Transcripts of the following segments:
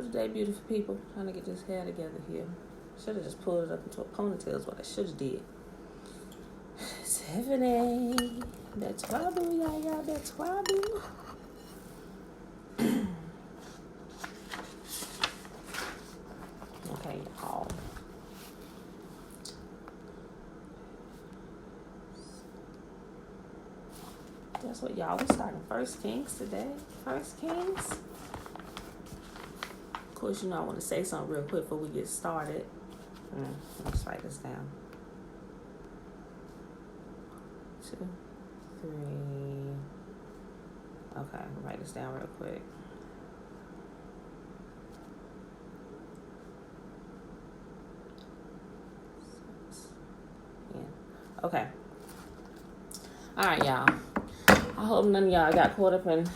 of the day, beautiful people. Trying to get this hair together here. Should have just pulled it up into a ponytail is what I should have did. Tiffany. That's Wabu, y'all. That's Wabu. Okay, y'all. That's what y'all was starting First Kings today. First Kings. Of course, I want to say something real quick before we get started. Let's write this down. 2, 3. Okay, write this down real quick. Yeah. Okay. All right, y'all. I hope none of y'all got caught up in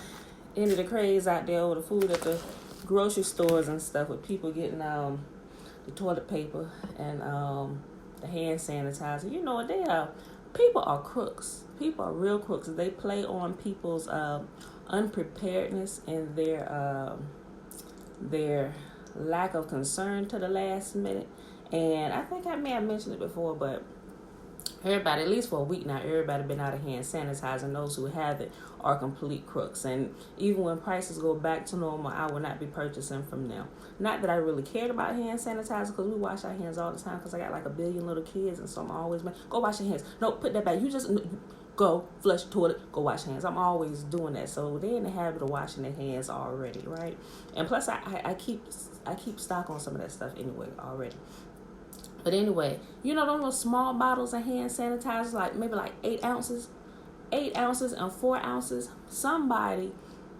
any of the craze out there with the food at the grocery stores and stuff with people getting the toilet paper and the hand sanitizer. You know what they are? People are crooks. People are real crooks. They play on people's unpreparedness and their lack of concern to the last minute. And I think I may have mentioned it before, but everybody, at least for a week now, everybody been out of hand sanitizing. Those who have it are complete crooks. And even when prices go back to normal, I will not be purchasing from them. Not that I really cared about hand sanitizer, because we wash our hands all the time, because I got like a billion little kids, and so I'm always, go wash your hands. No, put that back. You just go flush the toilet, go wash your hands. I'm always doing that. So they're in the habit of washing their hands already, right? And plus, I keep stock on some of that stuff anyway already. But anyway, those little small bottles of hand sanitizer, like maybe like 8 ounces and 4 ounces. Somebody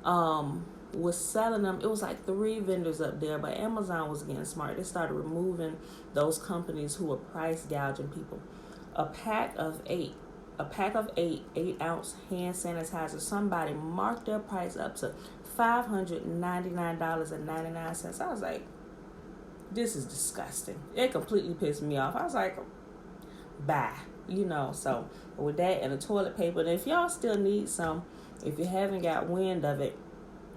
was selling them. It was like 3 vendors up there, but Amazon was getting smart. They started removing those companies who were price gouging people. A pack of 8 8-ounce hand sanitizer. Somebody marked their price up to $599.99. I was like, this is disgusting. It completely pissed me off. I was like, bye. So with that and the toilet paper, and if y'all still need some, if you haven't got wind of it,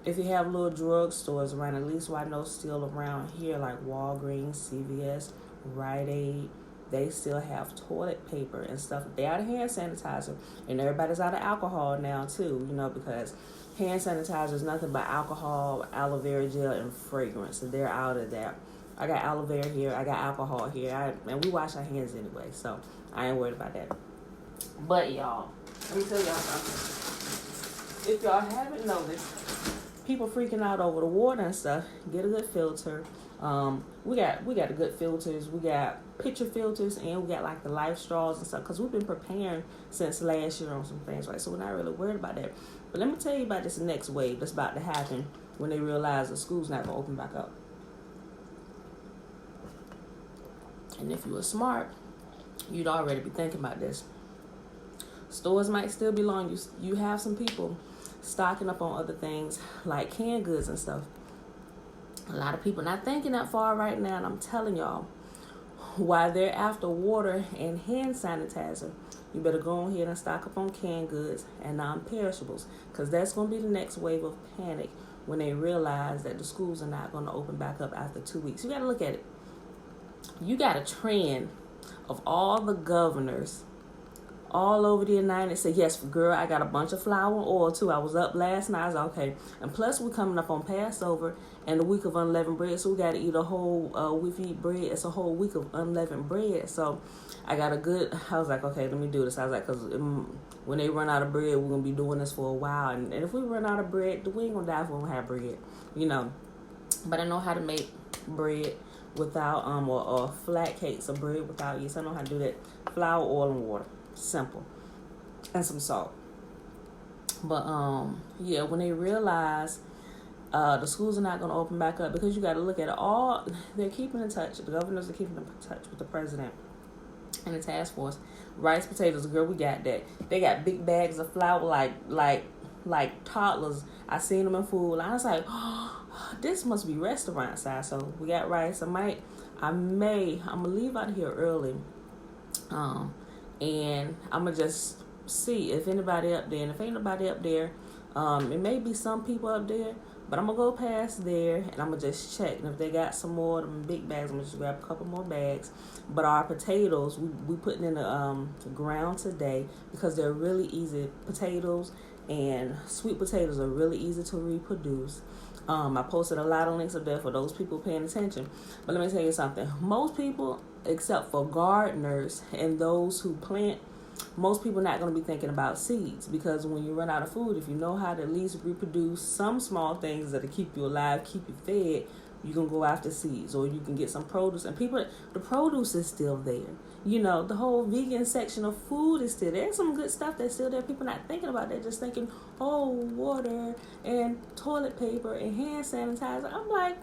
if you have little drugstores around, at least what I know still around here, like Walgreens, CVS, Rite Aid, they still have toilet paper and stuff. They out of hand sanitizer, and everybody's out of alcohol now too, because hand sanitizer is nothing but alcohol, aloe vera gel, and fragrance, and they're out of that. I got aloe vera here. I got alcohol here. And we wash our hands anyway, so I ain't worried about that. But y'all, let me tell y'all something. If y'all haven't noticed, people freaking out over the water and stuff, get a good filter. We got the good filters. We got pitcher filters, and we got like the Life straws and stuff, because we've been preparing since last year on some things, right? So we're not really worried about that. But let me tell you about this next wave that's about to happen when they realize the school's not going to open back up. And if you were smart, you'd already be thinking about this. Stores might still be long. You have some people stocking up on other things like canned goods and stuff. A lot of people not thinking that far right now, and I'm telling y'all, while they're after water and hand sanitizer, you better go ahead and stock up on canned goods and non-perishables, because that's going to be the next wave of panic when they realize that the schools are not going to open back up after 2 weeks. You got to look at it. You got a trend of all the governors all over the United States. Yes, girl, I got a bunch of flour and oil too. I was up last night. I was like, okay. And plus, we're coming up on Passover and the week of unleavened bread. So we got to eat a whole, if you eat bread, it's a whole week of unleavened bread. So I was like, okay, let me do this. I was like, because when they run out of bread, we're going to be doing this for a while. And if we run out of bread, we ain't going to die if we don't have bread, But I know how to make bread without or flat cakes of bread without yeast. I know how to do that. Flour, oil, and water. Simple. And some salt. But when they realize the schools are not going to open back up, because you got to look at it all, they're keeping in touch. The governors are keeping in touch with the president and the task force. Rice, potatoes, girl, we got that. They got big bags of flour like toddlers. I seen them in food. I was like, this must be restaurant size. So we got rice. I'm gonna leave out here early, and I'm gonna just see if anybody up there. And if ain't nobody up there, it may be some people up there, But I'm going to go past there and I'm going to just check. And if they got some more of them big bags, I'm going to just grab a couple more bags. But our potatoes, we putting in the ground today because they're really easy. Potatoes and sweet potatoes are really easy to reproduce. I posted a lot of links up there for those people paying attention. But let me tell you something. Most people, except for gardeners and those who plant, most people not going to be thinking about seeds, because when you run out of food, if you know how to at least reproduce some small things that'll keep you alive, keep you fed, you can go after seeds, or you can get some produce. And people, the produce is still there. You know, the whole vegan section of food is still there. There's some good stuff that's still there. People not thinking about that, just thinking, oh, water and toilet paper and hand sanitizer. I'm like,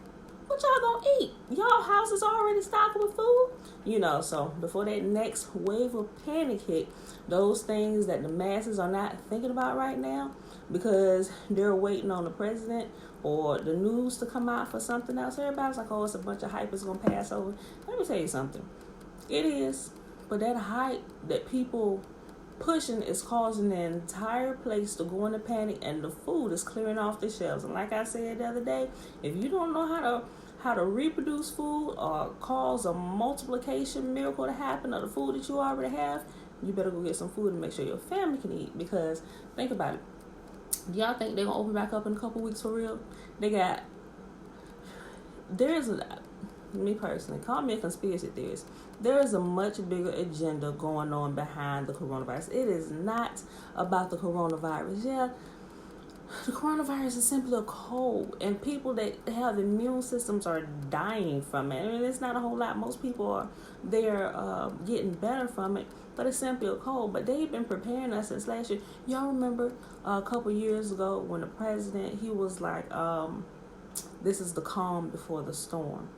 what y'all gonna eat? Y'all house is already stocked with food. You know, so before that next wave of panic hit, those things that the masses are not thinking about right now because they're waiting on the president or the news to come out for something else. Everybody's like, oh, it's a bunch of hype, it's gonna pass over. Let me tell you something. It is, but that hype that people pushing is causing the entire place to go into panic, and the food is clearing off the shelves. And like I said the other day, if you don't know how to reproduce food or cause a multiplication miracle to happen of the food that you already have, you better go get some food and make sure your family can eat. Because think about it, y'all think they're gonna open back up in a couple weeks for real? Me personally, call me a conspiracy theorist, there is a much bigger agenda going on behind the coronavirus. It is not about the coronavirus. Yeah, the coronavirus is simply a cold, and people that have immune systems are dying from it. I mean, it's not a whole lot. Most people are getting better from it, but it's simply a cold. But they've been preparing us since last year. Y'all remember a couple years ago when the president, he was like, this is the calm before the storm.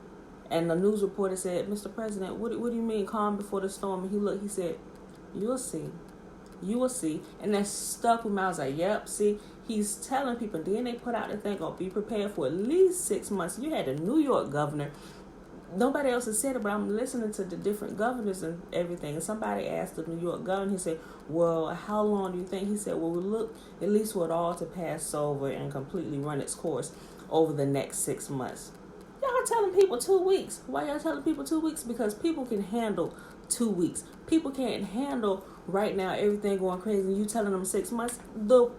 And the news reporter said, Mr. President, what do you mean calm before the storm? And he said, you'll see. You will see. And that stuck with me. I was like, yep, see, he's telling people. Then they put out the thing, oh, be prepared for at least 6 months. You had the New York governor. Nobody else has said it, but I'm listening to the different governors and everything. And somebody asked the New York governor, he said, well, how long do you think? He said, well, we look at least for it all to pass over and completely run its course over the next 6 months. Y'all telling people 2 weeks. Why y'all telling people 2 weeks? Because people can handle 2 weeks. People can't handle right now everything going crazy. You telling them 6 months? The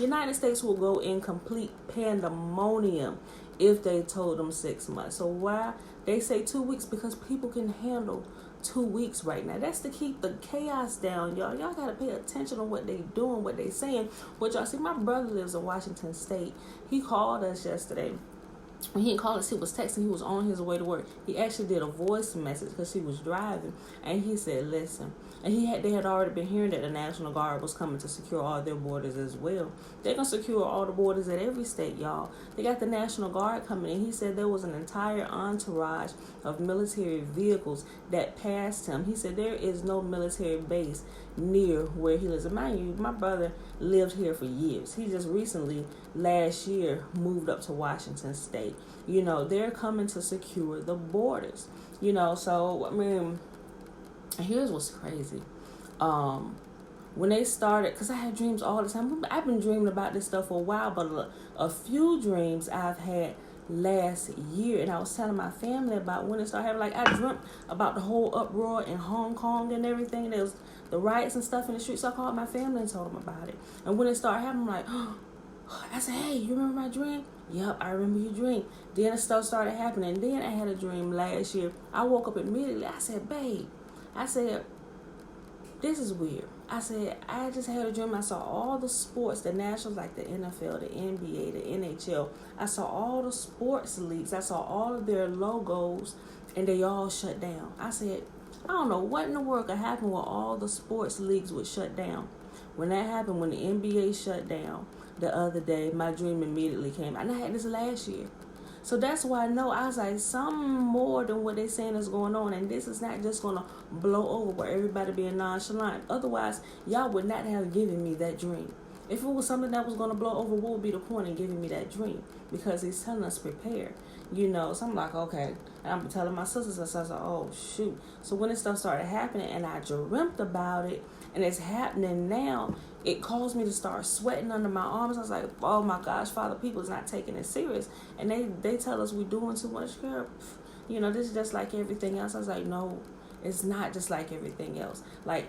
United States will go in complete pandemonium if they told them 6 months. So why they say 2 weeks? Because people can handle 2 weeks right now. That's to keep the chaos down, y'all. Y'all gotta pay attention to what they doing, what they saying. What y'all see, my brother lives in Washington State. He called us yesterday. When he didn't call us, he was texting. He was on his way to work. He actually did a voice message because he was driving, and he said, "Listen." And they had already been hearing that the National Guard was coming to secure all their borders as well. They're gonna secure all the borders at every state, y'all. They got the National Guard coming in. He said there was an entire entourage of military vehicles that passed him. He said there is no military base near where he lives. And mind you, my brother lived here for years. He just recently, last year, moved up to Washington State. You know, they're coming to secure the borders. You know, so, I mean, here's what's crazy. When they started, because I have dreams all the time. I've been dreaming about this stuff for a while, but a few dreams I've had last year, and I was telling my family about when it started happening. Like, I dreamt about the whole uproar in Hong Kong and everything. There was the riots and stuff in the streets. So I called my family and told them about it. And when it started happening, I'm like, oh. I said, hey, you remember my dream? Yep, I remember your dream. Then the stuff started happening. Then I had a dream last year. I woke up immediately. I said, babe, this is weird. I said, I just had a dream. I saw all the sports, the nationals, like the NFL, the NBA, the NHL. I saw all the sports leagues. I saw all of their logos, and they all shut down. I said, I don't know what in the world could happen where all the sports leagues would shut down. When that happened, when the NBA shut down the other day, my dream immediately came. And I had this last year. So that's why I know, I was like, something more than what they're saying is going on. And this is not just going to blow over where everybody being nonchalant. Otherwise, y'all would not have given me that dream. If it was something that was going to blow over, what would be the point in giving me that dream? Because he's telling us prepare. So I'm like, okay. And I'm telling my sisters, and so I was like, oh, shoot. So when this stuff started happening and I dreamt about it and it's happening now, it caused me to start sweating under my arms. I was like, oh my gosh, Father, people is not taking it serious. And they tell us we're doing too much, girl. This is just like everything else. I was like, no, it's not just like everything else. Like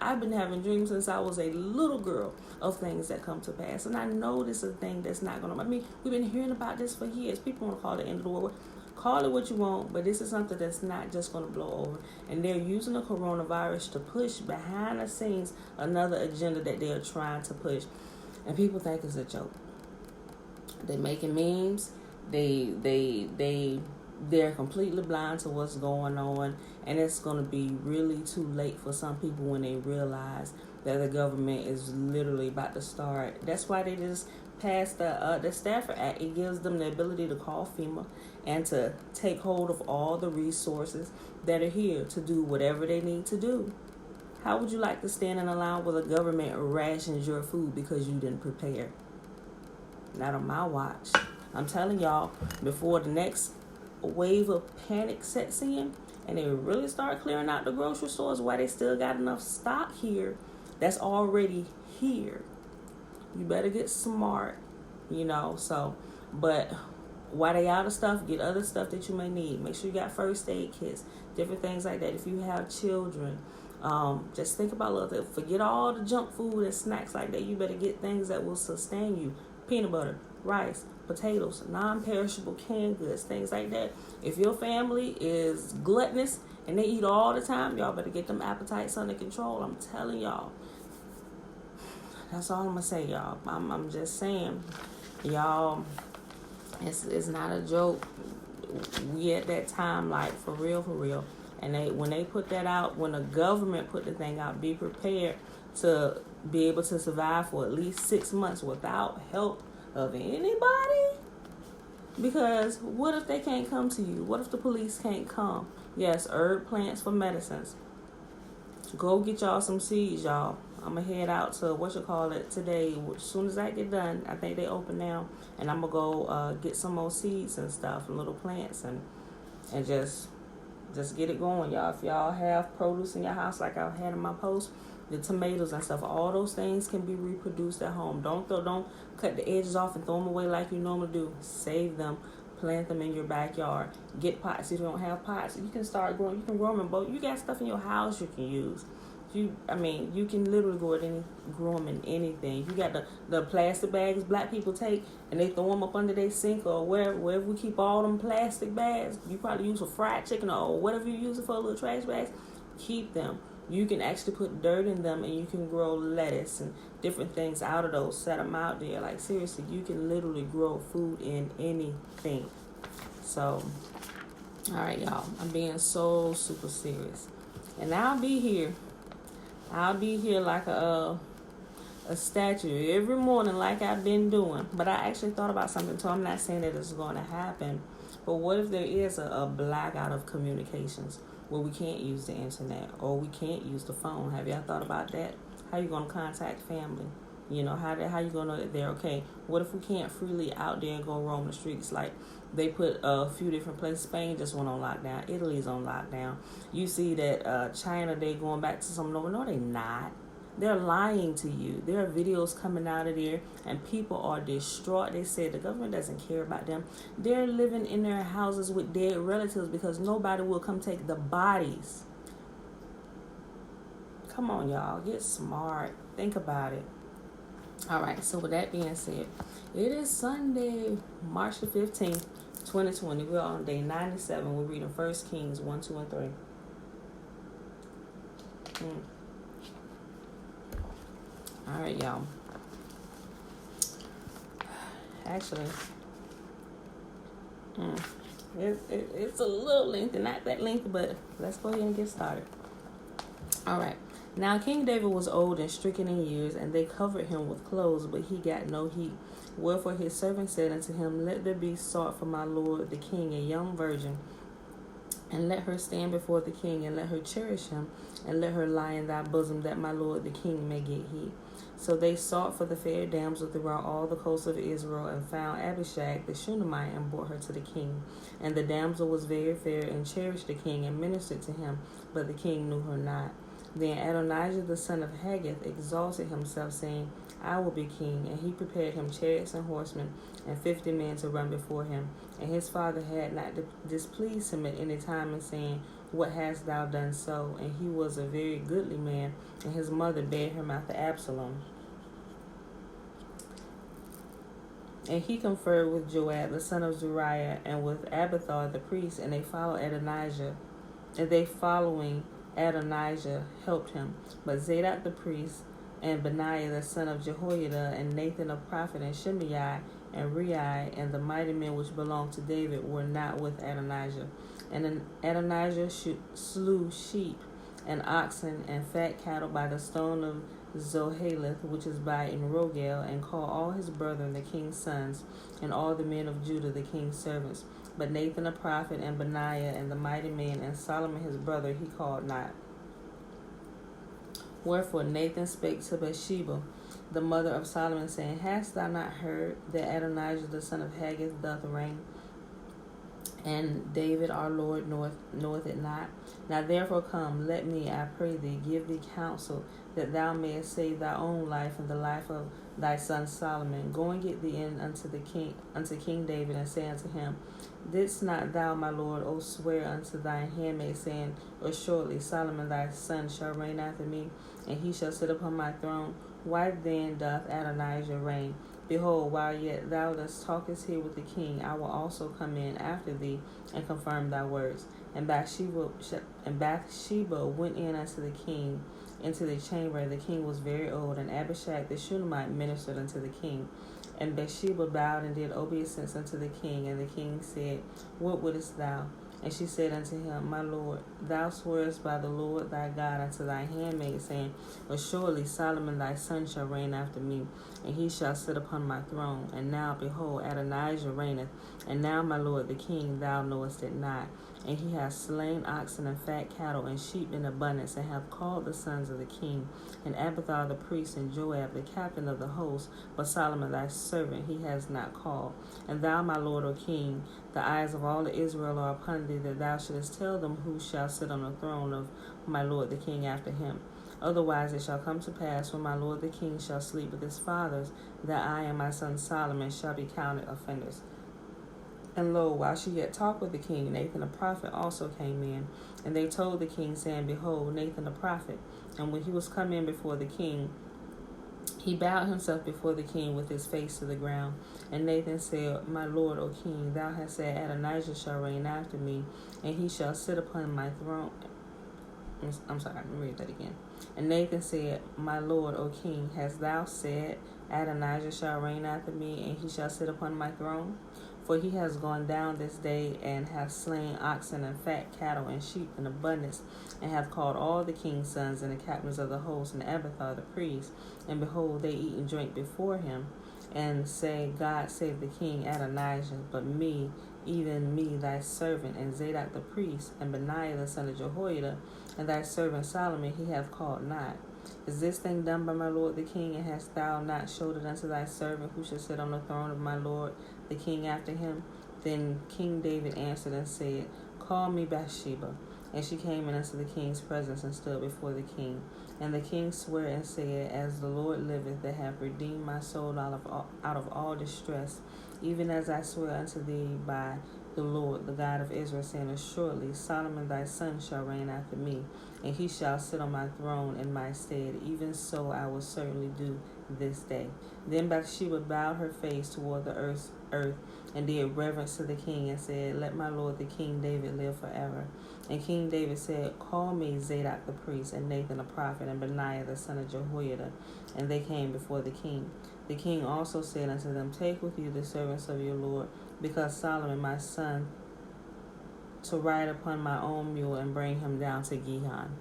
I've been having dreams since I was a little girl of things that come to pass. And I know this is a thing that's not going to, we've been hearing about this for years. People want to call it the end of the world. Call it what you want, but this is something that's not just going to blow over. And they're using the coronavirus to push behind the scenes another agenda that they're trying to push. And people think it's a joke. They're making memes. They're completely blind to what's going on, and it's going to be really too late for some people when they realize that the government is literally about to start. That's why they just passed the Stafford Act. It gives them the ability to call FEMA and to take hold of all the resources that are here to do whatever they need to do. How would you like to stand in a line where the government rations your food because you didn't prepare? Not on my watch. I'm telling y'all, before the next wave of panic sets in and they really start clearing out the grocery stores, why they still got enough stock here that's already here. You better get smart, but while they out of stuff, get other stuff that you may need. Make sure you got first aid kits, different things like that. If you have children, just think about little things. Forget all the junk food and snacks like that. You better get things that will sustain you. Peanut butter, rice, potatoes, non-perishable canned goods, things like that. If your family is gluttonous and they eat all the time, y'all better get them appetites under control. I'm telling y'all. That's all I'm gonna say, y'all. I'm just saying, y'all. It's not a joke. We at that time, like for real. And when they put that out, when the government put the thing out, be prepared to be able to survive for at least 6 months without help of anybody. Because what if they can't come to you? What if the police can't come? Yes, herb plants for medicines. Go get y'all some seeds, y'all. I'm going to head out to today. As soon as I get done, I think they open now. And I'm going to go get some more seeds and stuff and little plants and just get it going, y'all. If y'all have produce in your house like I had in my post, the tomatoes and stuff, all those things can be reproduced at home. Don't cut the edges off and throw them away like you normally do. Save them. Plant them in your backyard. Get pots if you don't have pots. You can start growing. You can grow them in both. You got stuff in your house you can use. You can literally grow them in anything. You got the plastic bags black people take and they throw them up under their sink or wherever we keep all them plastic bags. You probably use for fried chicken or whatever you use it for, little trash bags. Keep them. You can actually put dirt in them and you can grow lettuce and different things out of those. Set them out there. Like, seriously, you can literally grow food in anything. So, all right, y'all. I'm being so super serious. And I'll be here like a statue every morning like I've been doing. But I actually thought about something, so I'm not saying that it's going to happen. But what if there is a blackout of communications where we can't use the internet or we can't use the phone? Have y'all thought about that? How you going to contact family? How you going to know that they're okay? What if we can't freely out there and go roam the streets? Like, they put a few different places. Spain just went on lockdown. Italy's on lockdown. You see that China, they going back to some normal. No, they not. They're lying to you. There are videos coming out of there, and people are distraught. They said the government doesn't care about them. They're living in their houses with dead relatives because nobody will come take the bodies. Come on, y'all. Get smart. Think about it. All right, so with that being said, it is Sunday, March the 15th, 2020. We're on day 97. We're reading 1 Kings 1, 2, and 3. All right, y'all. Actually, it's a little lengthy, not that lengthy, but let's go ahead and get started. All right. Now King David was old and stricken in years, and they covered him with clothes, but he got no heat. Wherefore his servant said unto him, Let there be sought for my lord the king a young virgin And let her stand before the king, and let her cherish him, and let her lie in thy bosom, that my lord the king may get heat. So they sought for the fair damsel throughout all the coasts of Israel, and found Abishag the Shunammite, and brought her to the king. And the damsel was very fair, and cherished the king, and ministered to him, but the king knew her not. Then Adonijah the son of Haggith exalted himself, saying, I will be king. And he prepared him chariots and horsemen, and 50 men to run before him. And his father had not displeased him at any time in saying, What hast thou done so? And he was a very goodly man, and his mother bare him after Absalom. And he conferred with Joab the son of Zeruiah, and with Abiathar the priest, and they followed Adonijah. And they following Adonijah helped him. But Zadok the priest, and Benaiah the son of Jehoiada, and Nathan the prophet, and Shimei, and Rei, and the mighty men which belonged to David were not with Adonijah. And then Adonijah slew sheep and oxen and fat cattle by the stone of Zoheleth, which is by Enrogel, and called all his brethren the king's sons, and all the men of Judah the king's servants. But Nathan the prophet, and Benaiah, and the mighty men, and Solomon his brother, he called not. Wherefore Nathan spake to Bathsheba, the mother of Solomon, saying, Hast thou not heard that Adonijah the son of Haggith doth reign? And David our Lord knoweth it not. Now therefore come, let me, I pray thee, give thee counsel, that thou mayest save thy own life and the life of thy son Solomon. Go and get thee in unto King David, and say unto him, Didst not thou, my lord, O swear unto thine handmaid, saying, Assuredly Solomon thy son shall reign after me, and he shall sit upon my throne? Why then doth Adonijah reign? Behold, while yet thou thus talkest here with the king, I will also come in after thee, and confirm thy words. And Bathsheba went in unto the king into the chamber. The king was very old, and Abishag the Shunammite ministered unto the king. And Bathsheba bowed and did obeisance unto the king. And the king said, What wouldest thou? And she said unto him, My lord, thou swearest by the Lord thy God unto thy handmaid, saying, Assuredly Solomon thy son shall reign after me, and he shall sit upon my throne. And now, behold, Adonijah reigneth, and now, my lord the king, thou knowest it not. And he hath slain oxen and fat cattle and sheep in abundance, and hath called the sons of the king, and Abiathar the priest, and Joab the captain of the host, but Solomon thy servant he has not called. And thou, my lord, O king, the eyes of all Israel are upon thee, that thou shouldest tell them who shall sit on the throne of my lord the king after him. Otherwise it shall come to pass, when my lord the king shall sleep with his fathers, that I and my son Solomon shall be counted offenders. And lo, while she yet talked with the king, Nathan the prophet also came in. And they told the king, saying, Behold, Nathan the prophet. And when he was come in before the king, he bowed himself before the king with his face to the ground. And Nathan said, My lord, O king, thou hast said, Adonijah shall reign after me, and he shall sit upon my throne. I'm sorry, let me read that again. And Nathan said, My lord, O king, hast thou said, Adonijah shall reign after me, and he shall sit upon my throne? For he has gone down this day, and hath slain oxen and fat cattle and sheep in abundance, and hath called all the king's sons and the captains of the host, and Abiathar the priest. And behold, they eat and drink before him, and say, God save the king Adonijah, but me, even me thy servant, and Zadok the priest, and Benaiah the son of Jehoiada, and thy servant Solomon he hath called not. Is this thing done by my lord the king, and hast thou not showed it unto thy servant, who shall sit on the throne of my lord the king after him? Then King David answered and said, Call me Bathsheba. And she came in unto the king's presence, and stood before the king. And the king sware and said, As the Lord liveth, that hath redeemed my soul out of all distress, even as I swear unto thee by the Lord, the God of Israel, saying, Assuredly Solomon thy son shall reign after me, and he shall sit on my throne in my stead. Even so I will certainly do this day. Then Bathsheba bowed her face toward the earth, and did reverence to the king, and said, Let my lord the king David live forever. And King David said, Call me Zadok the priest, and Nathan the prophet, and Benaiah the son of Jehoiada. And they came before the king. The king also said unto them, Take with you the servants of your lord, because Solomon my son, to ride upon my own mule, and bring him down to Gihon.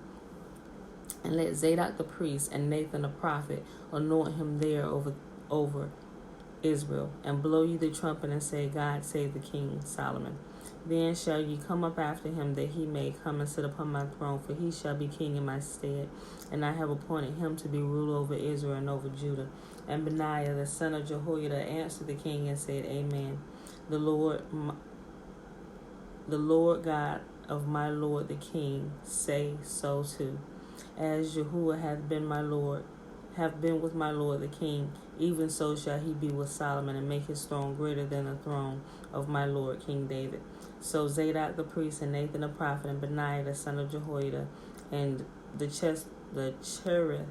And let Zadok the priest and Nathan the prophet anoint him there over Israel, and blow you the trumpet, and say, God save the king Solomon. Then shall ye come up after him, that he may come and sit upon my throne, for he shall be king in my stead. And I have appointed him to be ruler over Israel and over Judah. And Benaiah the son of Jehoiada answered the king and said, Amen. The Lord God of my lord the king say so too. As Yahuwah hath been with my lord the king, even so shall he be with Solomon, and make his throne greater than the throne of my lord King David. So Zadok the priest, and Nathan the prophet, and Benaiah the son of Jehoiada, and the Cherethites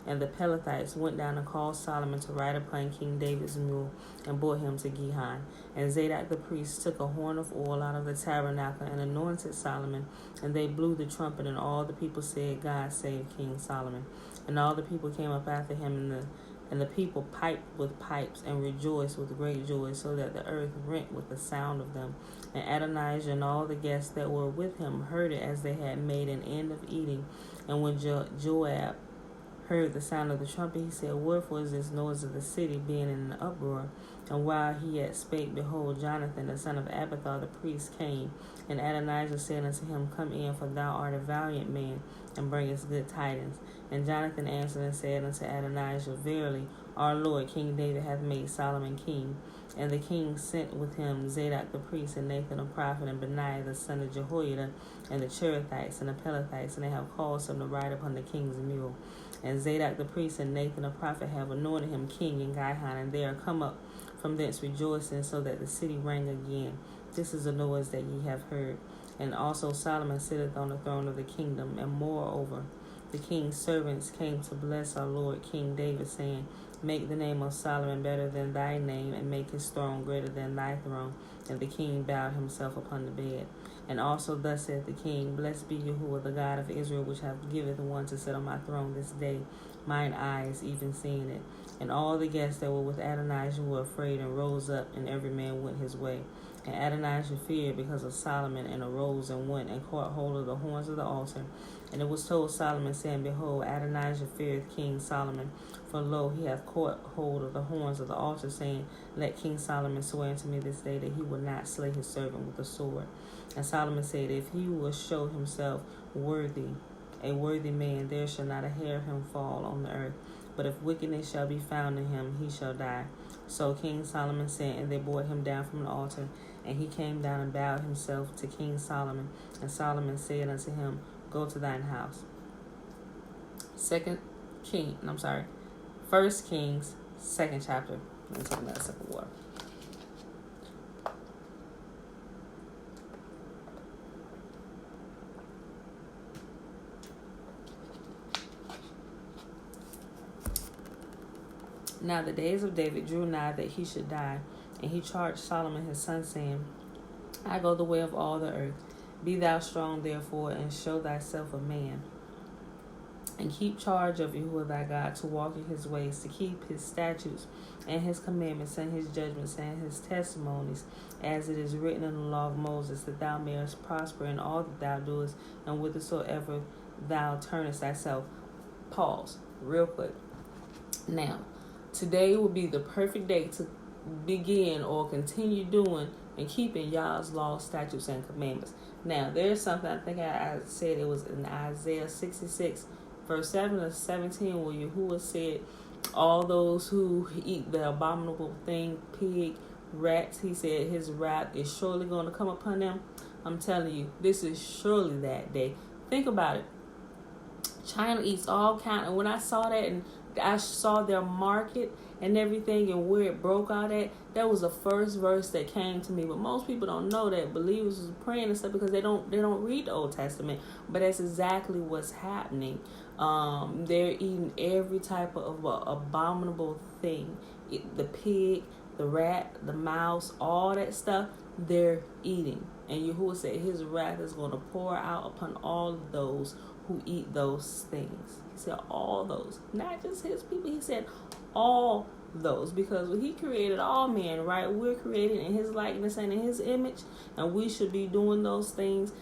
and the Pelethites went down and called Solomon to ride upon King David's mule, and brought him to Gihon. And Zadok the priest took a horn of oil out of the tabernacle and anointed Solomon, and they blew the trumpet, and all the people said, God save King Solomon. And all the people came up after him, and the people piped with pipes and rejoiced with great joy, so that the earth rent with the sound of them. And Adonijah and all the guests that were with him heard it as they had made an end of eating. And when Joab heard the sound of the trumpet, he said, Wherefore is this noise of the city being in an uproar? And while he yet spake, behold, Jonathan the son of Abiathar the priest came. And Adonijah said unto him, Come in, for thou art a valiant man, and bringest good tidings. And Jonathan answered and said unto Adonijah, Verily, our Lord King David hath made Solomon king. And the king sent with him Zadok the priest, and Nathan the prophet, and Benaiah the son of Jehoiada, and the Cherethites and the Pelethites, and they have caused him to ride upon the king's mule. And Zadok the priest and Nathan the prophet have anointed him king in Gihon, and they are come up from thence rejoicing, so that the city rang again. This is the noise that ye have heard. And also Solomon sitteth on the throne of the kingdom. And moreover, the king's servants came to bless our Lord King David, saying, Make the name of Solomon better than thy name, and make his throne greater than thy throne. And the king bowed himself upon the bed. And also thus saith the king, Blessed be Yahuwah, the God of Israel, which hath giveth one to sit on my throne this day, mine eyes even seeing it. And all the guests that were with Adonijah were afraid, and rose up, and every man went his way. And Adonijah feared because of Solomon, and arose and went and caught hold of the horns of the altar. And it was told Solomon, saying, Behold, Adonijah feareth King Solomon. For lo, he hath caught hold of the horns of the altar, saying, Let King Solomon swear unto me this day that he will not slay his servant with the sword. And Solomon said, If he will show himself a worthy man, there shall not a hair of him fall on the earth. But if wickedness shall be found in him, he shall die. So King Solomon sent, and they brought him down from the altar. And he came down and bowed himself to King Solomon. And Solomon said unto him, Go to thine house. 1 Kings, 2nd chapter. Let me take another sip of water. Now the days of David drew nigh that he should die, and he charged Solomon his son, saying, I go the way of all the earth. Be thou strong, therefore, and show thyself a man. And keep charge of Yahuwah thy God, to walk in his ways, to keep his statutes and his commandments and his judgments and his testimonies, as it is written in the law of Moses, that thou mayest prosper in all that thou doest, and whithersoever thou turnest thyself. Pause real quick. Now, today will be the perfect day to begin or continue doing and keeping Yah's laws, statutes, and commandments. Now, there's something, I think I said it was in Isaiah 66, verse 7 or 17, where Yahuwah said, all those who eat the abominable thing, pig, rats, he said his wrath is surely going to come upon them. I'm telling you, this is surely that day. Think about it. China eats all kind, and when I saw that, and I saw their market and everything and where it broke out at, that was the first verse that came to me. But most people don't know that believers was praying and stuff because they don't read the Old Testament. But that's exactly what's happening. They're eating every type of abominable thing. The pig, the rat, the mouse, all that stuff, they're eating. And Yahuwah said his wrath is going to pour out upon all of those who eat those things. He said all those, not just his people. He said all those, because when he created all men, right? We're created in his likeness and in his image, and we should be doing those things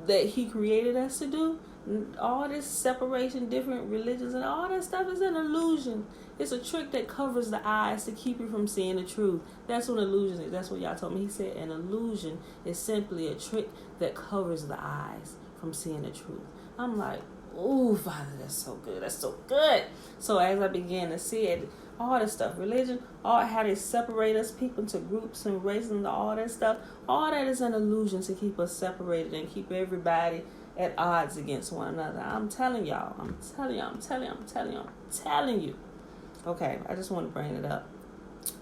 that he created us to do. All this separation, different religions, and all that stuff is an illusion. It's a trick that covers the eyes to keep you from seeing the truth. That's what an illusion is. That's what y'all told me. He said an illusion is simply a trick that covers the eyes from seeing the truth. I'm like, oh, Father, that's so good. That's so good. So as I began to see it, all this stuff, religion, all how they separate us, people into groups and races and all that stuff, all that is an illusion to keep us separated and keep everybody at odds against one another. I'm telling you. Okay, I just want to bring it up.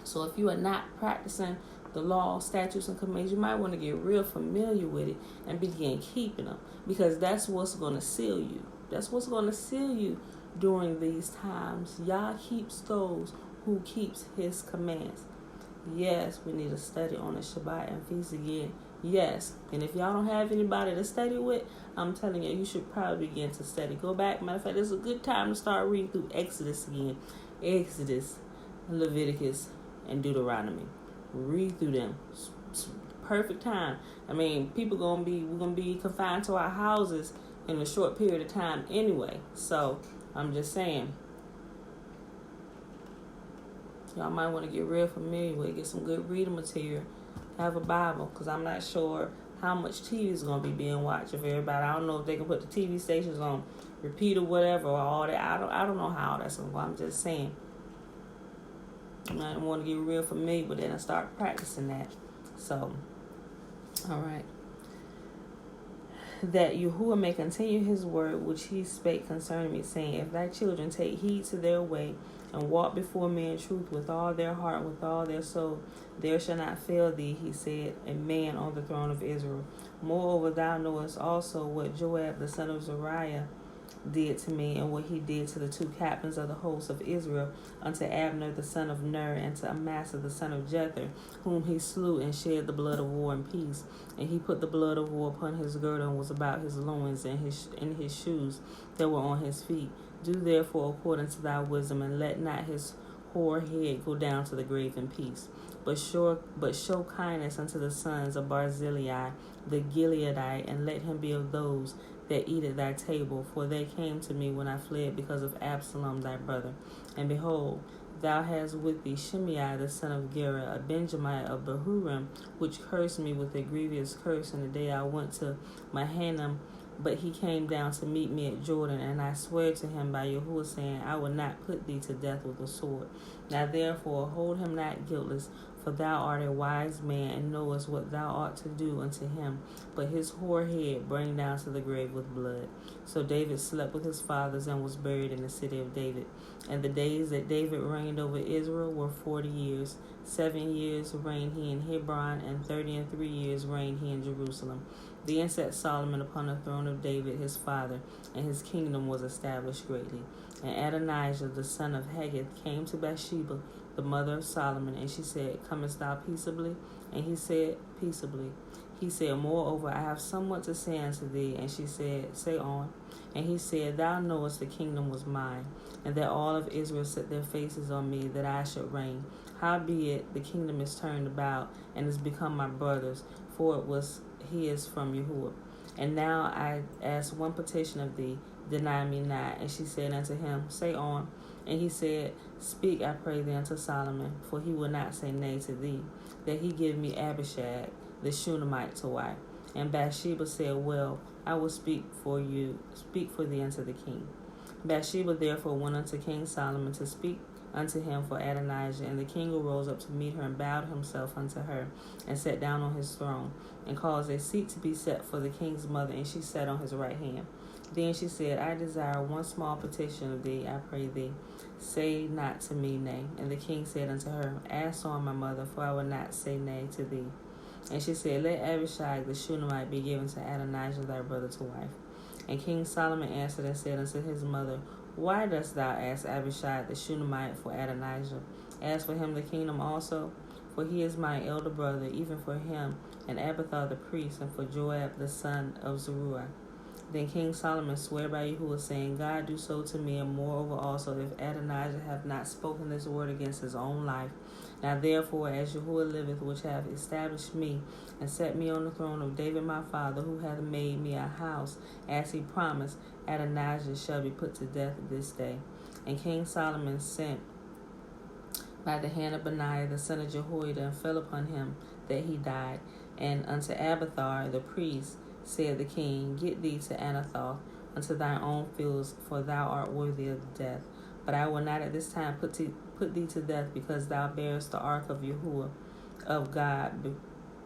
So if you are not practicing the law, statutes, and commands, you might want to get real familiar with it and begin keeping them, because that's what's going to seal you. That's what's going to seal you during these times. Yah keeps those who keeps his commands. Yes, we need to study on the Shabbat and feast again. Yes, and if y'all don't have anybody to study with, I'm telling you, you should probably begin to study. Go back. Matter of fact, it's a good time to start reading through Exodus again. Exodus, Leviticus, and Deuteronomy. Read through them. It's perfect time. I mean, we're gonna be confined to our houses in a short period of time anyway. So I'm just saying, y'all might want to get real familiar with it. Get some good reading material. Have a Bible, because I'm not sure how much TV is going to be being watched of everybody. I don't know if they can put the TV stations on repeat or whatever, or all that. I don't know how that's going to go. I'm just saying. I want to get real familiar with it and start practicing that. So, all right. That Yahuwah may continue his word which he spake concerning me, saying, if thy children take heed to their way, and walk before me in truth with all their heart and with all their soul, there shall not fail thee, he said, a man on the throne of Israel. Moreover, thou knowest also what Joab the son of Zeruiah did to me, and what he did to the two captains of the host of Israel, unto Abner the son of Ner, and to Amasa the son of Jether, whom he slew and shed the blood of war in peace. And he put the blood of war upon his girdle, and was about his loins, and his shoes that were on his feet. Do therefore according to thy wisdom, and let not his hoar head go down to the grave in peace. But show kindness unto the sons of Barzillai the Gileadite, and let him be of those that eat at thy table, for they came to me when I fled because of Absalom thy brother. And behold, thou hast with thee Shimei the son of Gera, a Benjamite of Bahurim, which cursed me with a grievous curse in the day I went to Mahanaim. But he came down to meet me at Jordan, and I swear to him by Yahuwah, saying, I will not put thee to death with a sword. Now therefore hold him not guiltless, for thou art a wise man, and knowest what thou ought to do unto him. But his hoar head bring down to the grave with blood. So David slept with his fathers, and was buried in the city of David. And the days that David reigned over Israel were 40 years. 7 years reigned he in Hebron, and 33 years reigned he in Jerusalem. Then sat Solomon upon the throne of David his father, and his kingdom was established greatly. And Adonijah the son of Haggith came to Bathsheba, the mother of Solomon, and she said, Comest thou peaceably? And he said, Peaceably. He said, Moreover, I have somewhat to say unto thee. And she said, Say on. And he said, Thou knowest the kingdom was mine, and that all of Israel set their faces on me, that I should reign. Howbeit the kingdom is turned about, and is become my brother's, for it was his from Yahuwah. And now I ask one petition of thee, deny me not. And she said unto him, Say on. And he said, Speak, I pray thee, unto Solomon, for he will not say nay to thee, that he give me Abishag the Shunammite to wife. And Bathsheba said, Well, I will speak for thee unto the king. Bathsheba therefore went unto King Solomon to speak unto him for Adonijah. And the king arose up to meet her, and bowed himself unto her, and sat down on his throne, and caused a seat to be set for the king's mother, and she sat on his right hand. Then she said, I desire one small petition of thee, I pray thee. Say not to me nay. And the king said unto her, Ask on, my mother, for I will not say nay to thee. And she said, Let Abishag the Shunammite be given to Adonijah thy brother to wife. And King Solomon answered and said unto his mother, Why dost thou ask Abishag the Shunammite for Adonijah? Ask for him the kingdom also, for he is my elder brother, even for him, and Abiathar the priest, and for Joab the son of Zeruiah. Then King Solomon sware by Yahuwah, saying, God do so to me, and moreover also, if Adonijah have not spoken this word against his own life, Now therefore, as Yahuwah liveth, which hath established me, and set me on the throne of David my father, who hath made me a house, as he promised, Adonijah shall be put to death this day. And King Solomon sent by the hand of Benaiah the son of Jehoiada, and fell upon him that he died. And unto Abiathar the priest said the king, Get thee to Anathoth, unto thine own fields, for thou art worthy of death. But I will not at this time put thee to death, because thou bearest the ark of Yahuwah of God,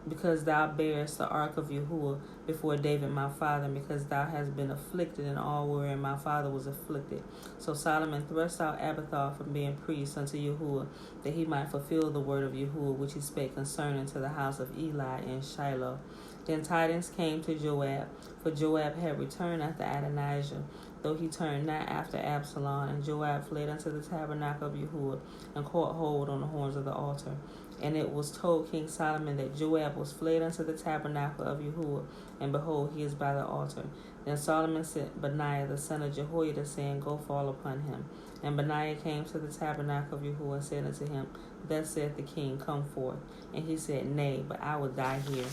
because thou bearest the ark of Yahuwah before David my father, and because thou hast been afflicted in all wherein my father was afflicted. So Solomon thrust out Abiathar from being priest unto Yahuwah, that he might fulfill the word of Yahuwah, which he spake concerning to the house of Eli in Shiloh. Then tidings came to Joab, for Joab had returned after Adonijah, though he turned not after Absalom. And Joab fled unto the tabernacle of Yahuwah, and caught hold on the horns of the altar. And it was told King Solomon that Joab was fled unto the tabernacle of Yahuwah, and behold, he is by the altar. Then Solomon sent Benaiah the son of Jehoiada, saying, Go fall upon him. And Benaiah came to the tabernacle of Yahuwah, and said unto him, Thus saith the king, Come forth. And he said, Nay, but I will die here.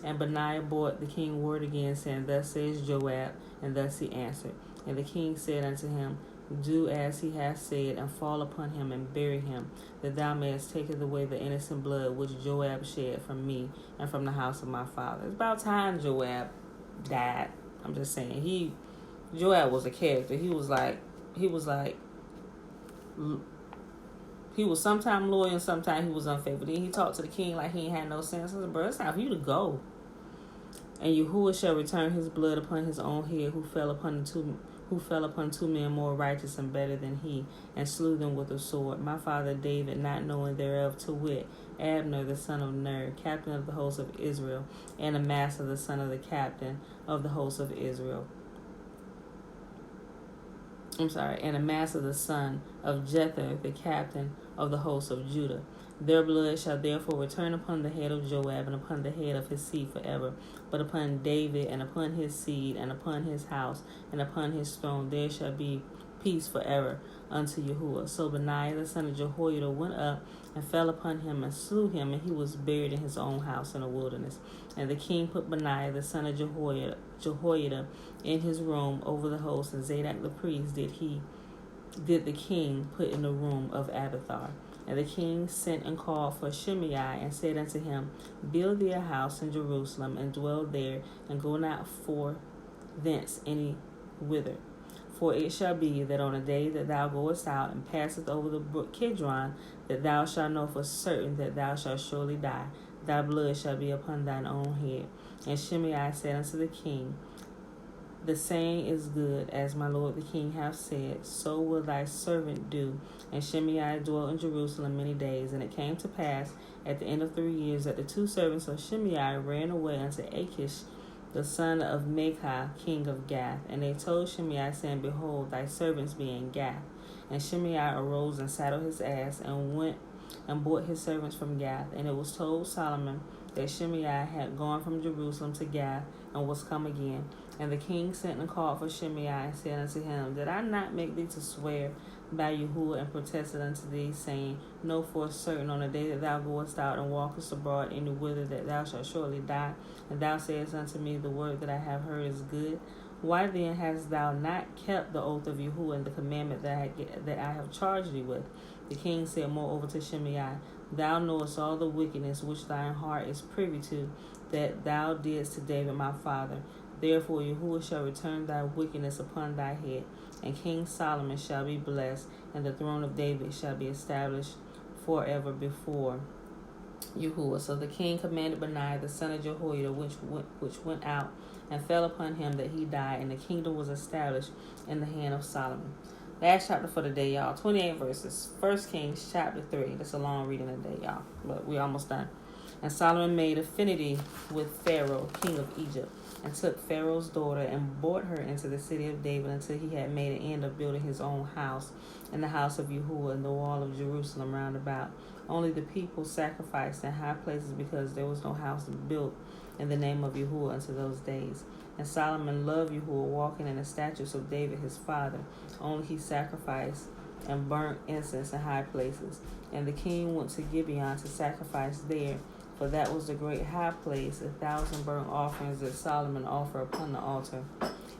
And Benaiah brought the king word again, saying, Thus says Joab, and thus he answered. And the king said unto him, Do as he hath said, and fall upon him, and bury him, that thou mayest take away the innocent blood which Joab shed from me and from the house of my father. It's about time Joab died. I'm just saying, Joab was a character. He was sometime loyal and sometime he was unfaithful. Then he talked to the king like he ain't had no sense. I said, bro, it's time for you to go. And Yahuwah shall return his blood upon his own head, who fell upon two men more righteous and better than he, and slew them with a sword. My father David, not knowing thereof, to wit, Abner the son of Ner, captain of the host of Israel, and Amasa the son of the captain of the host of Israel. And Amasa the son of Jether, the captain of the host of Judah. Their blood shall therefore return upon the head of Joab, and upon the head of his seed forever. But upon David, and upon his seed, and upon his house, and upon his throne, there shall be peace forever unto Yahuwah. So Benaiah the son of Jehoiada went up, and fell upon him, and slew him, and he was buried in his own house in the wilderness. And the king put Benaiah the son of Jehoiada in his room over the host, and Zadok the priest did the king put in the room of Abiathar. And the king sent and called for Shimei, and said unto him, Build thee a house in Jerusalem, and dwell there, and go not forth thence any whither. For it shall be that on the day that thou goest out, and passest over the brook Kidron, that thou shalt know for certain that thou shalt surely die. Thy blood shall be upon thine own head. And Shimei said unto the king, The saying is good, as my lord the king hath said, so will thy servant do. And Shimei dwelt in Jerusalem many days. And it came to pass at the end of 3 years that the two servants of Shimei ran away unto Achish, the son of Maachah, king of Gath. And they told Shimei, saying, Behold, thy servants be in Gath. And Shimei arose and saddled his ass, and went and brought his servants from Gath. And it was told Solomon that Shimei had gone from Jerusalem to Gath, and was come again. And the king sent and called for Shimei, and said unto him, Did I not make thee to swear by Yahuwah, and protested unto thee, saying, Know for certain on the day that thou goest out and walkest abroad any whither, that thou shalt surely die? And thou sayest unto me, The word that I have heard is good. Why then hast thou not kept the oath of Yahuwah and the commandment that I have charged thee with? The king said moreover to Shimei, Thou knowest all the wickedness which thine heart is privy to, that thou didst to David my father. Therefore Yahuwah shall return thy wickedness upon thy head, and King Solomon shall be blessed, and the throne of David shall be established forever before Yahuwah. So the king commanded Benaiah the son of Jehoiada, which went out, and fell upon him that he died, and the kingdom was established in the hand of Solomon. Last chapter for the day, y'all. 28 verses. 1 Kings chapter 3. That's a long reading today, y'all. But we're almost done. And Solomon made affinity with Pharaoh, king of Egypt, and took Pharaoh's daughter, and brought her into the city of David, until he had made an end of building his own house, and the house of Yahuwah, and the wall of Jerusalem round about. Only the people sacrificed in high places, because there was no house built in the name of Yahuwah unto those days. And Solomon loved Yahuwah, walking in the statutes of David his father. Only he sacrificed and burnt incense in high places. And the king went to Gibeon to sacrifice there, for that was the great high place, 1,000 burnt offerings that Solomon offered upon the altar.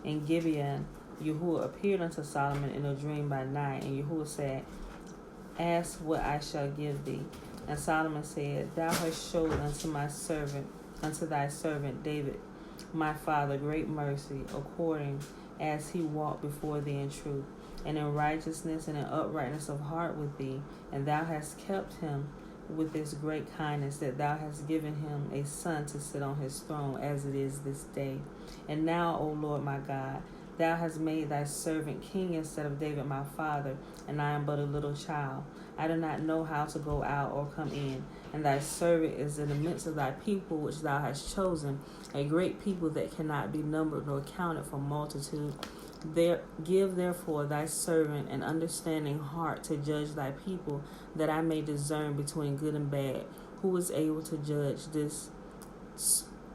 In Gibeon, Yahuwah appeared unto Solomon in a dream by night, and Yahuwah said, Ask what I shall give thee. And Solomon said, Thou hast showed unto thy servant David, my father, great mercy, according as he walked before thee in truth, and in righteousness and in uprightness of heart with thee. And thou hast kept him with this great kindness, that thou hast given him a son to sit on his throne, as it is this day. And now, O Lord my God, thou hast made thy servant king instead of David my father, and I am but a little child. I do not know how to go out or come in, and thy servant is in the midst of thy people which thou hast chosen, a great people that cannot be numbered nor counted for multitude. Give therefore thy servant an understanding heart to judge thy people, that I may discern between good and bad. Who is able to judge this?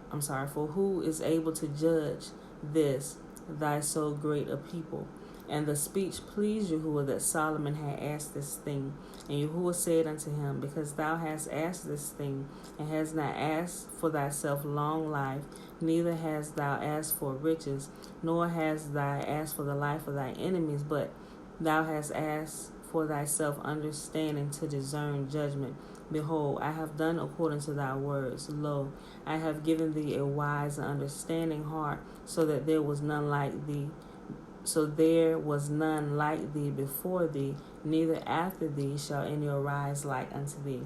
For who is able to judge this, thy so great a people? And the speech pleased Yahuwah that Solomon had asked this thing. And Yahuwah said unto him, Because thou hast asked this thing, and hast not asked for thyself long life, neither hast thou asked for riches, nor hast thou asked for the life of thy enemies, but thou hast asked for thyself understanding to discern judgment. Behold, I have done according to thy words. Lo, I have given thee a wise and understanding heart, so there was none like thee before thee, neither after thee shall any arise like unto thee.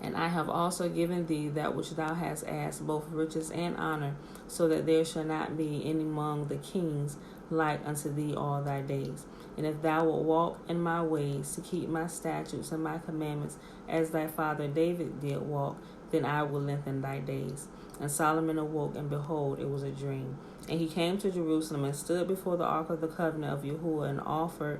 And I have also given thee that which thou hast asked, both riches and honor, so that there shall not be any among the kings like unto thee all thy days. And if thou wilt walk in my ways, to keep my statutes and my commandments, as thy father David did walk, then I will lengthen thy days. And Solomon awoke, and behold, it was a dream. And he came to Jerusalem, and stood before the ark of the covenant of Yahuwah, and offered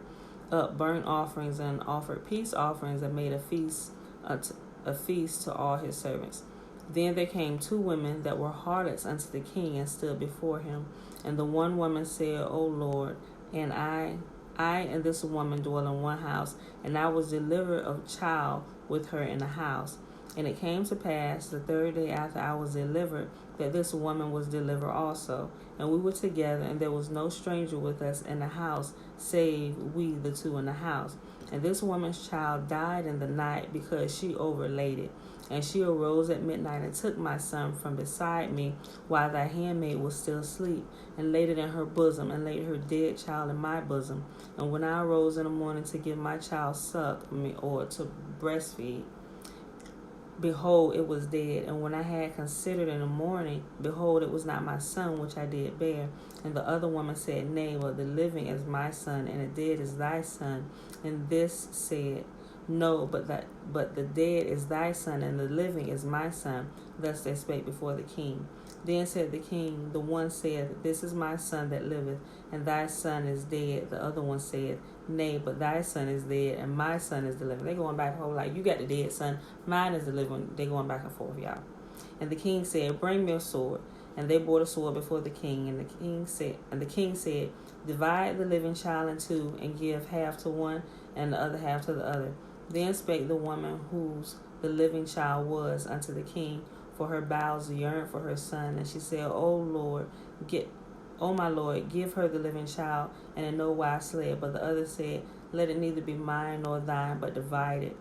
up burnt offerings, and offered peace offerings, and made a feast to all his servants. Then there came 2 women that were harlots unto the king, and stood before him. And the one woman said, O Lord, and I and this woman dwell in one house, and I was delivered of child with her in the house. And it came to pass the 3rd day after I was delivered, that this woman was delivered also. And we were together, and there was no stranger with us in the house, save we the 2 in the house. And this woman's child died in the night, because she overlaid it. And she arose at midnight, and took my son from beside me, while thy handmaid was still asleep, and laid it in her bosom, and laid her dead child in my bosom. And when I arose in the morning to give my child or to breastfeed, behold, it was dead. And when I had considered in the morning, behold, it was not my son which I did bear. And the other woman said, Nay, but the living is my son, and the dead is thy son. And this said, No, but the dead is thy son, and the living is my son. Thus they spake before the king. Then said the king, the one said, This is my son that liveth, and thy son is dead. The other one said, Nay, but thy son is dead, and my son is the living. They going back and forth like, you got the dead son, mine is the living. They going back and forth, y'all. And the king said, Bring me a sword. And they brought a sword before the king. And the king said, Divide the living child in 2, and give half to one, and the other half to the other. Then spake the woman whose the living child was unto the king, for her bowels yearned for her son. And she said, O my Lord, give her the living child, and in no wise slay it. But the other said, Let it neither be mine nor thine, but divide it.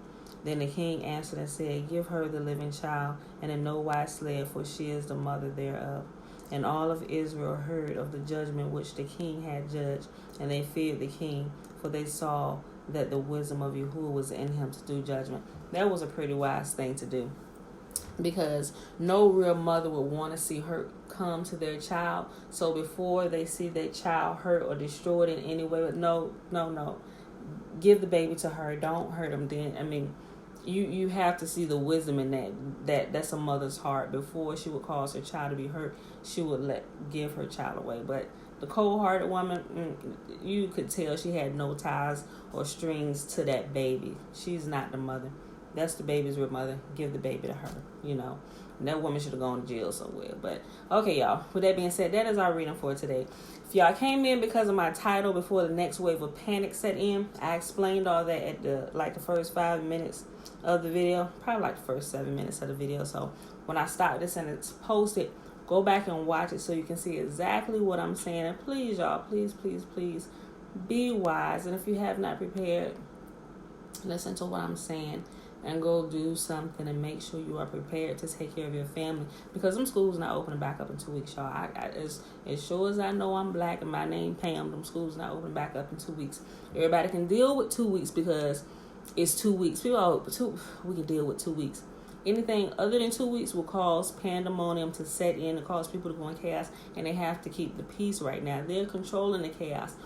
Then the king answered and said, Give her the living child, and in no wise slay it, for she is the mother thereof. And all of Israel heard of the judgment which the king had judged, and they feared the king, for they saw that the wisdom of Yahuwah was in him to do judgment. That was a pretty wise thing to do, because no real mother would want to see hurt come to their child. So before they see their child hurt or destroyed in any way, no. Give the baby to her. Don't hurt them. Then, you have to see the wisdom in that's a mother's heart. Before she would cause her child to be hurt, she would give her child away. But the cold-hearted woman, you could tell she had no ties or strings to that baby. She's not the mother. That's the baby's real mother. Give the baby to her, And that woman should have gone to jail somewhere. But okay, y'all. With that being said, that is our reading for today. If y'all came in because of my title, before the next wave of panic set in, I explained all that at the first 5 minutes of the video, probably like the first 7 minutes of the video. So when I stop this and it's posted, go back and watch it so you can see exactly what I'm saying. And please, y'all, please be wise. And if you have not prepared, listen to what I'm saying and go do something and make sure you are prepared to take care of your family, because them schools not opening back up in 2 weeks, y'all. As sure as I know I'm black and my name Pam, them schools not opening back up in 2 weeks. Everybody can deal with 2 weeks because it's 2 weeks. We can deal with 2 weeks. Anything other than 2 weeks will cause pandemonium to set in and cause people to go in chaos, and they have to keep the peace right now. They're controlling the chaos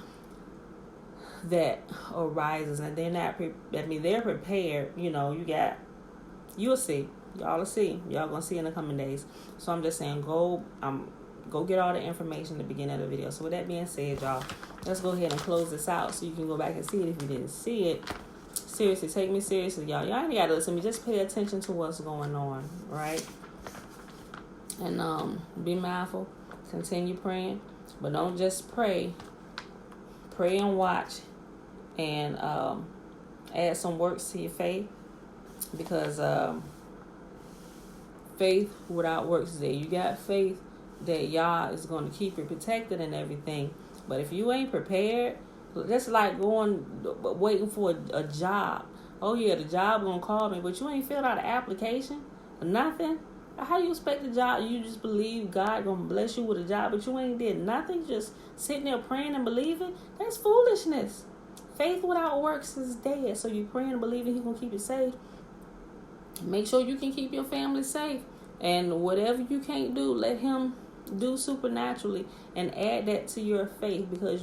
that arises, and they're not they're prepared. You'll see. Y'all will see. Y'all gonna see in the coming days. So I'm just saying, go get all the information at the beginning of the video. So with that being said, y'all, let's go ahead and close this out so you can go back and see it if you didn't see it. Seriously, take me seriously, y'all. Y'all ain't gotta listen to me. Just pay attention to what's going on, right? And be mindful. Continue praying, but don't just pray. Pray and watch, and add some works to your faith, because faith without works is dead. You got faith that Yah is going to keep you protected and everything, but if you ain't prepared, that's like waiting for a job. Oh yeah, the job gonna call me, but you ain't filled out an application or nothing. How you expect the job? You just believe God gonna bless you with a job, but you ain't did nothing. Just sitting there praying and believing. That's foolishness. Faith without works is dead. So you praying and believing He's gonna keep you safe. Make sure you can keep your family safe, and whatever you can't do, let Him do supernaturally, and add that to your faith, because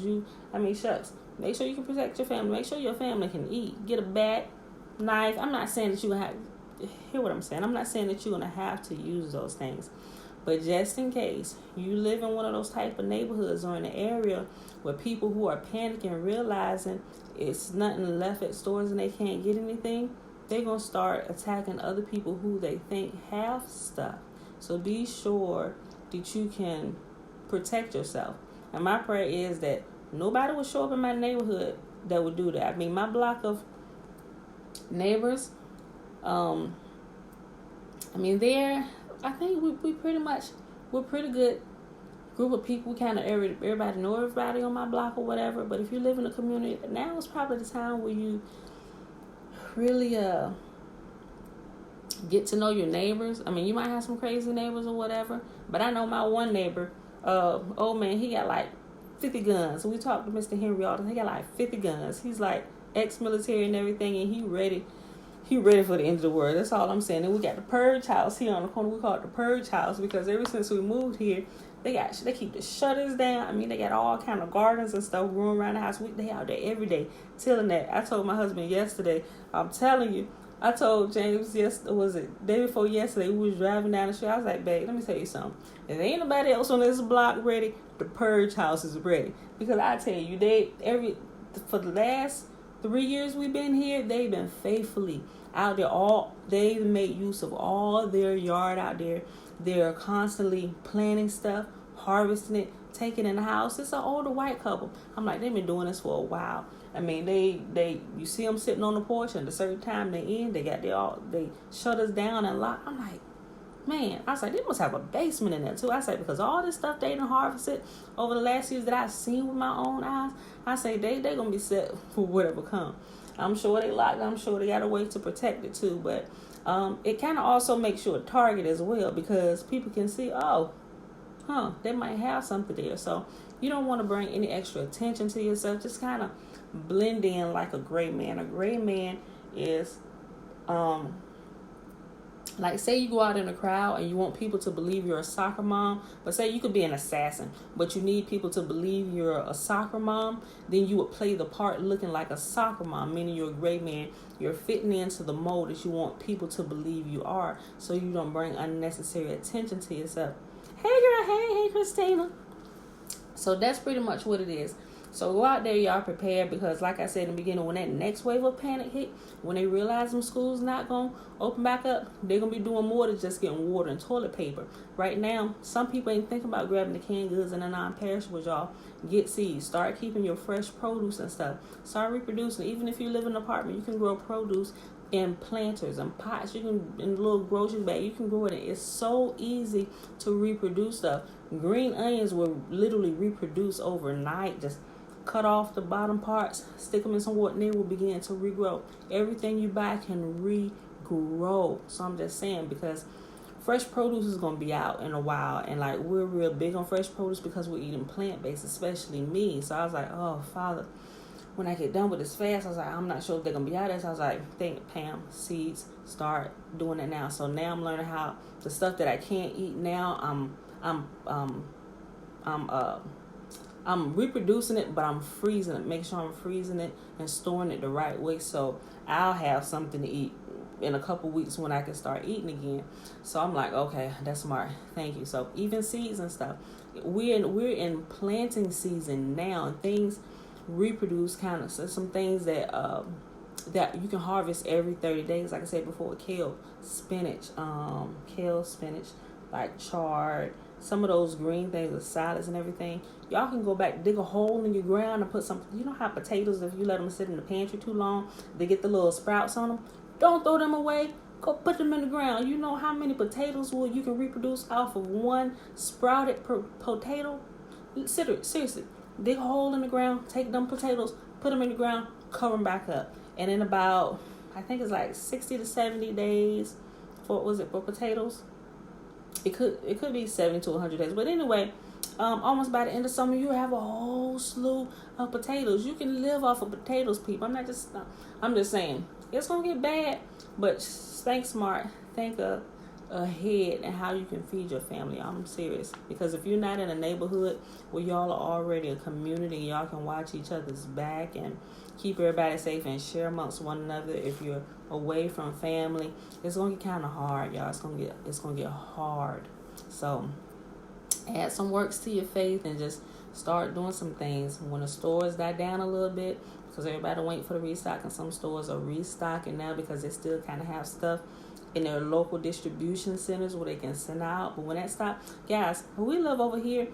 shucks. Make sure you can protect your family. Make sure your family can eat. Get a bat, knife. I'm not saying that you have. Hear what I'm saying. I'm not saying that you're going to have to use those things. But just in case you live in one of those type of neighborhoods or in an area where people who are panicking, realizing it's nothing left at stores and they can't get anything, they're going to start attacking other people who they think have stuff. So be sure that you can protect yourself. And my prayer is that nobody will show up in my neighborhood that would do that. My block of neighbors, I think we're pretty good group of people. Everybody know everybody on my block or whatever. But if you live in a community, now is probably the time where you really get to know your neighbors. You might have some crazy neighbors or whatever, but I know my one neighbor, old man, he got like 50 guns. We talked to Mr. Henry all the time. He got like 50 guns. He's like ex-military and everything, and he ready for the end of the world. That's all I'm saying. And we got the Purge House here on the corner. We call it the Purge House because ever since we moved here, they keep the shutters down. They got all kind of gardens and stuff growing around the house. They out there every day tilling that. I told my husband yesterday, I'm telling you, I told James day before yesterday, we was driving down the street. I was like, babe, let me tell you something. If ain't nobody else on this block ready, the Purge House is ready. Because I tell you, for the last 3 years we've been here, they've been faithfully out there. They've made use of all their yard out there. They're constantly planting stuff, harvesting it, taking it in the house. It's an older white couple. I'm like, they've been doing this for a while. You see them sitting on the porch, and at a certain time they shut us down and lock. I'm like, man, I was like, they must have a basement in there too. I said, because all this stuff they done harvested over the last years that I've seen with my own eyes, I say they gonna be set for whatever come. I'm sure they locked. I'm sure they got a way to protect it too. But it kind of also makes you a target as well, because people can see, they might have something there. So you don't want to bring any extra attention to yourself. Just kind of blend in like a gray man. A gray man is like, say you go out in a crowd and you want people to believe you're a soccer mom, but say you could be an assassin, but you need people to believe you're a soccer mom, then you would play the part looking like a soccer mom, meaning you're a gray man. You're fitting into the mold that you want people to believe you are, so you don't bring unnecessary attention to yourself. Hey girl, hey Christina. So that's pretty much what it is. So go out there, y'all, prepared, because like I said in the beginning, when that next wave of panic hit, when they realize them schools not going to open back up, they're going to be doing more than just getting water and toilet paper. Right now, some people ain't thinking about grabbing the canned goods and the non-perishables, y'all. Get seeds. Start keeping your fresh produce and stuff. Start reproducing. Even if you live in an apartment, you can grow produce in planters and pots. You can, in little grocery bag, you can grow it. It's so easy to reproduce stuff. Green onions will literally reproduce overnight. Just cut off the bottom parts, stick them in some water, and they will begin to regrow. Everything you buy can regrow. So I'm just saying, because fresh produce is going to be out in a while, and like, we're real big on fresh produce because we're eating plant-based, especially me. So I was like, oh, Father, when I get done with this fast, I was like, I'm not sure if they're going to be out there. So I was like, think, Pam, seeds, start doing it now. So now I'm learning how the stuff that I can't eat now, I'm reproducing it, but I'm freezing it. Make sure I'm freezing it and storing it the right way, so I'll have something to eat in a couple weeks when I can start eating again. So I'm like, okay, that's smart. Thank you. So even seeds and stuff, we're in planting season now, and things reproduce kind of. So some things that you can harvest every 30 days. Like I said before, kale, spinach, like chard. Some of those green things, the salads and everything, y'all can go back, dig a hole in your ground and put some, you know how potatoes, if you let them sit in the pantry too long, they get the little sprouts on them. Don't throw them away. Go put them in the ground. You know how many potatoes you can reproduce off of one sprouted potato? Seriously, dig a hole in the ground, take them potatoes, put them in the ground, cover them back up. And in about, I think it's like 60 to 70 days for potatoes? It could be 70 to 100 days. But anyway, almost by the end of summer, you have a whole slew of potatoes. You can live off of potatoes, people. I'm just saying, it's going to get bad. But think smart. Think ahead and how you can feed your family. I'm serious. Because if you're not in a neighborhood where y'all are already a community, y'all can watch each other's back and keep everybody safe and share amongst one another. If you're away from family, it's gonna get kind of hard, y'all. It's gonna get hard. So add some works to your faith and just start doing some things. When the stores die down a little bit, because everybody waiting for the restock, and some stores are restocking now because they still kind of have stuff in their local distribution centers where they can send out. But when that stops, guys, when we live over here,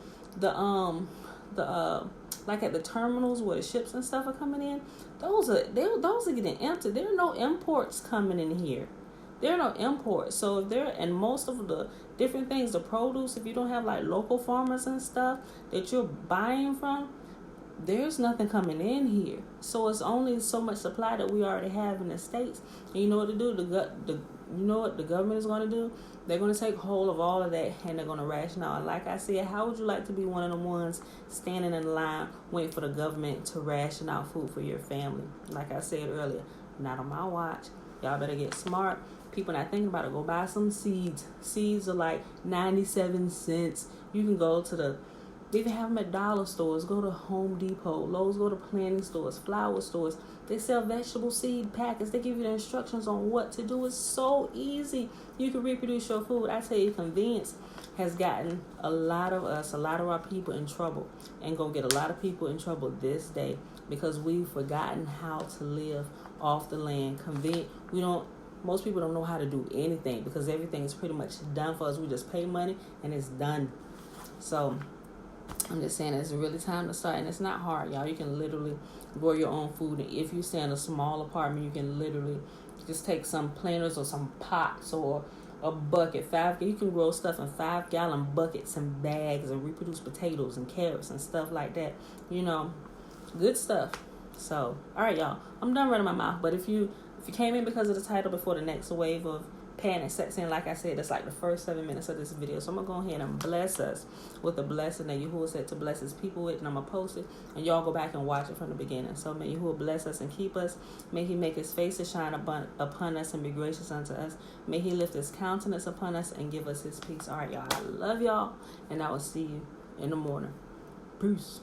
like at the terminals where the ships and stuff are coming in, those are getting empty. There are no imports coming in here. There are no imports. So if there, and most of the different things, the produce, if you don't have like local farmers and stuff that you're buying from, there's nothing coming in here. So it's only so much supply that we already have in the States. And you know what to do? You know what the government is going to do? They're going to take hold of all of that, and they're going to ration out. And like I said, how would you like to be one of the ones standing in line waiting for the government to ration out food for your family? Like I said earlier, not on my watch. Y'all better get smart. People not thinking about it, go buy some seeds. Seeds are like 97 cents. You can go to they even have them at dollar stores. Go to Home Depot, Lowe's, go to planting stores, flower stores. They sell vegetable seed packets. They give you the instructions on what to do. It's so easy. You can reproduce your food. I tell you, convenience has gotten a lot of our people in trouble, and gonna get a lot of people in trouble this day, because we've forgotten how to live off the land. Most people don't know how to do anything because everything is pretty much done for us. We just pay money and it's done. So I'm just saying, it's really time to start, and it's not hard, y'all. You can literally grow your own food. And if you stay in a small apartment, you can literally just take some planters or some pots or a bucket. You can grow stuff in 5-gallon buckets and bags and reproduce potatoes and carrots and stuff like that. You know, good stuff. So, all right, y'all. I'm done running my mouth. But if you came in because of the title before the next wave of panic sets in, like I said, that's like the first 7 minutes of this video. So I'm going to go ahead and bless us with the blessing that Yahuwah said to bless his people with. And I'm going to post it. And y'all go back and watch it from the beginning. So may Yahuwah bless us and keep us. May he make his face to shine upon us and be gracious unto us. May he lift his countenance upon us and give us his peace. All right, y'all. I love y'all. And I will see you in the morning. Peace.